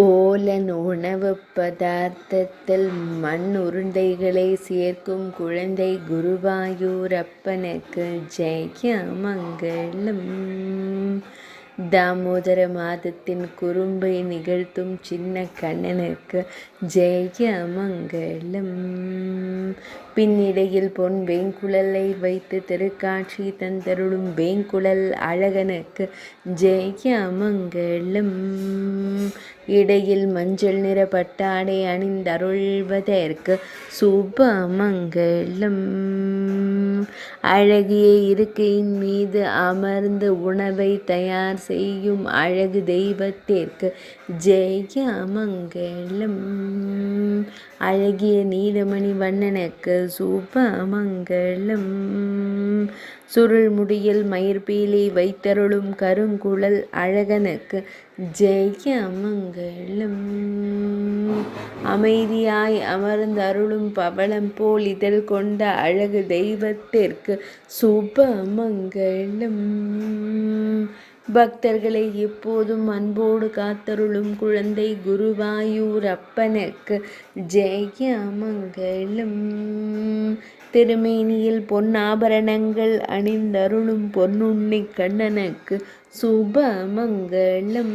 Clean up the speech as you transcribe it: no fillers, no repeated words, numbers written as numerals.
ஓலன் உணவுப் பதார்த்தத்தில் மண் உருண்டைகளை சேர்க்கும் குழந்தை குருவாயூரப்பனுக்கு ஜெயமங்கலம். தாமோதர மாதத்தின் குறும்பை நிகழ்த்தும் சின்ன கண்ணனுக்கு ஜெயமங்கலம். பின்னிடையில் பொன் வேங்குழலை வைத்து திருக்காட்சி தந்தருளும் வேங்குழல் அழகனுக்கு ஜெயமங்கலம். இடையில் மஞ்சள் நிற பட்டாடை அணிந்தருள்வதற்கு சுபமங்கலம். அழகிய இருக்கையின் மீது அமர்ந்து உணவை தயார் செய்யும் அழகு தெய்வத்திற்கு ஜெயமங்கலம். அழகிய நீலமணி வண்ணனுக்கு சுபமங்கலம். சுருள் முடியில் மயிர்பீலி வைத்தருளும் கருங்குழல் அழகனுக்கு ஜெயமங்கலம். அமைதியாய் அமர்ந்தருளும் பவளம் போல் இதழ் கொண்ட அழகு தெய்வத்திற்கு சுபமங்கலம். பக்தர்களை எப்போதும் அன்போடு காத்தருளும் குழந்தை குருவாயூரப்பனுக்கு ஜெயமங்கலம். திருமேனியில் பொன்னாபரணங்கள் அணிந்தருளும் பொன்னுண்ணி கண்ணனுக்கு சுபமங்கலம்.